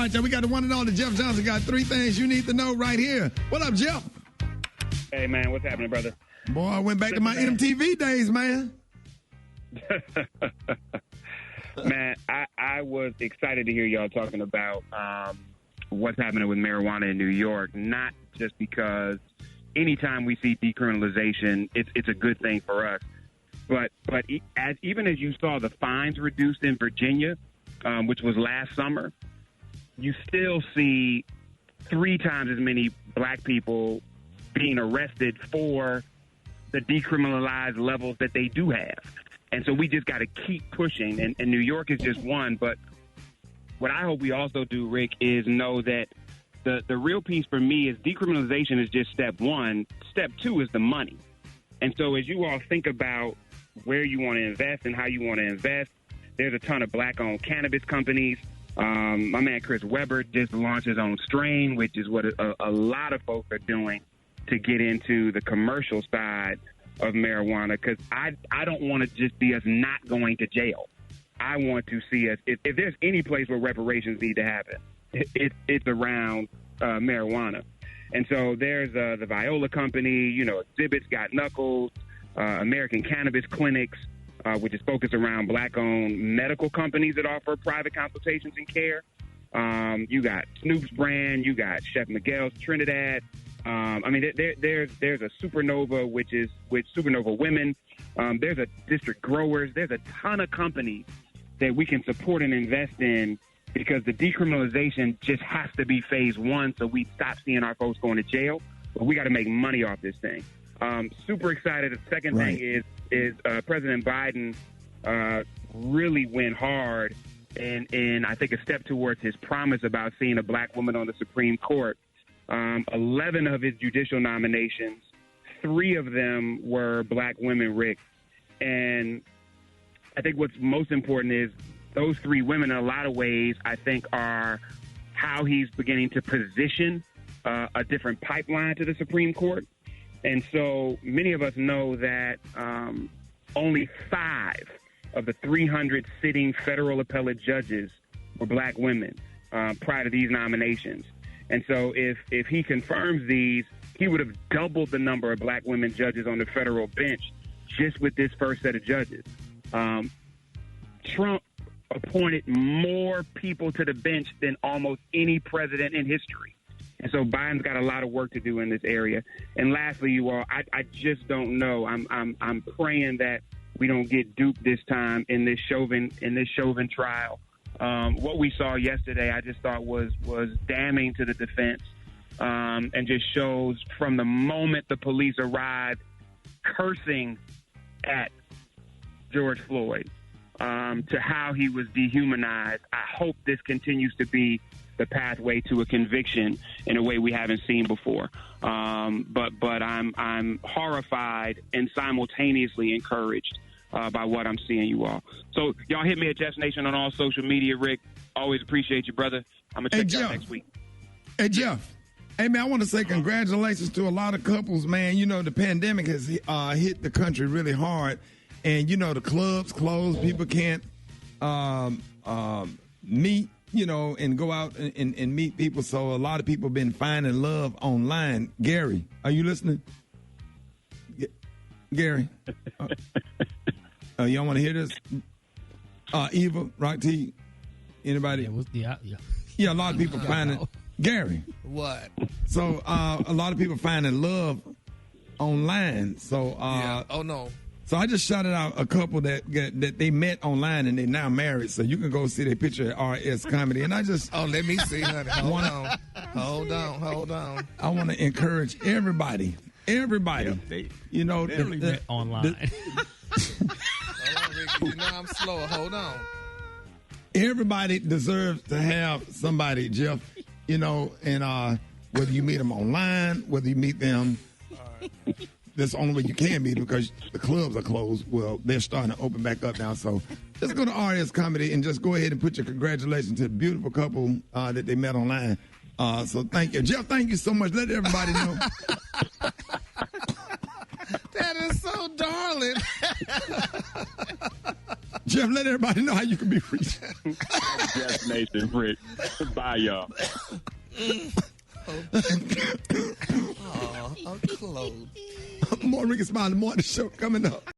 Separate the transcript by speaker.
Speaker 1: right, y'all. We got the one and only Jeff Johnson. Got 3 things you need to know right here. What up, Jeff?
Speaker 2: Hey, man, what's happening, brother?
Speaker 1: Boy, I went back to my MTV days, man.
Speaker 2: Man, I was excited to hear y'all talking about what's happening with marijuana in New York, not just because anytime we see decriminalization, it's a good thing for us. But even as you saw the fines reduced in Virginia, which was last summer, you still see 3 times as many black people being arrested for the decriminalized levels that they do have. And so we just got to keep pushing. And New York is just one. But what I hope we also do, Rick, is know that the real piece for me is decriminalization is just step 1. Step 2 is the money. And so as you all think about where you want to invest and how you want to invest, there's a ton of black-owned cannabis companies. My man Chris Webber just launched his own strain, which is what a lot of folks are doing to get into the commercial side of marijuana, because I don't want to just see us not going to jail. I want to see us, if there's any place where reparations need to happen, it's around marijuana. And so there's the Viola Company, Exhibits, Got Knuckles, American Cannabis Clinics, which is focused around black-owned medical companies that offer private consultations and care. You got Snoop's brand, you got Chef Miguel's Trinidad. There's a Supernova, which is with Supernova Women. There's a District Growers. There's a ton of companies that we can support and invest in, because the decriminalization just has to be phase 1 so we stop seeing our folks going to jail. But we got to make money off this thing. Super excited. The second thing is President Biden really went hard and I think a step towards his promise about seeing a black woman on the Supreme Court. 11 of his judicial nominations, 3 of them were black women, Rick. And I think what's most important is those 3 women, in a lot of ways, I think, are how he's beginning to position a different pipeline to the Supreme Court. And so many of us know that only 5 of the 300 sitting federal appellate judges were black women prior to these nominations. And so if he confirms these, he would have doubled the number of black women judges on the federal bench just with this first set of judges. Trump appointed more people to the bench than almost any president in history. And so Biden's got a lot of work to do in this area. And lastly, you all, I just don't know. I'm praying that we don't get duped this time in this Chauvin trial. What we saw yesterday, I just thought was damning to the defense, and just shows from the moment the police arrived, cursing at George Floyd, to how he was dehumanized. I hope this continues to be the pathway to a conviction in a way we haven't seen before. But I'm horrified and simultaneously encouraged by what I'm seeing, you all. So y'all hit me at Jeff Nation on all social media, Rick. Always appreciate you, brother. I'm going to check you out next week.
Speaker 1: Hey, Jeff. Hey, man, I want to say congratulations to a lot of couples, man. The pandemic has hit the country really hard. And, the clubs closed. People can't meet, and go out and meet people. So a lot of people have been finding love online. Gary, are you listening? Gary? Y'all want to hear this? Eva, Rock T, anybody? Yeah, a lot of people finding... Gary.
Speaker 3: What?
Speaker 1: So a lot of people finding love online. So
Speaker 3: oh no.
Speaker 1: So I just shouted out a couple that they met online and they're now married. So you can go see their picture at RS Comedy. And I just
Speaker 3: let me see, honey. Hold on.
Speaker 1: I want to encourage everybody.
Speaker 4: They met online.
Speaker 3: Hold on, Ricky. I'm slow. Hold on.
Speaker 1: Everybody deserves to have somebody, Jeff. And whether you meet them online, whether you meet them, that's the only way you can meet them because the clubs are closed. Well, they're starting to open back up now. So just go to RS Comedy and just go ahead and put your congratulations to the beautiful couple that they met online. So thank you. Jeff, thank you so much. Let everybody know.
Speaker 3: That is so darling.
Speaker 1: Jeff, let everybody know how you can be reached.
Speaker 2: Jeff Nation, Rick. Bye, y'all.
Speaker 3: I'm close.
Speaker 1: More Rickey Smiley Morning Show coming up.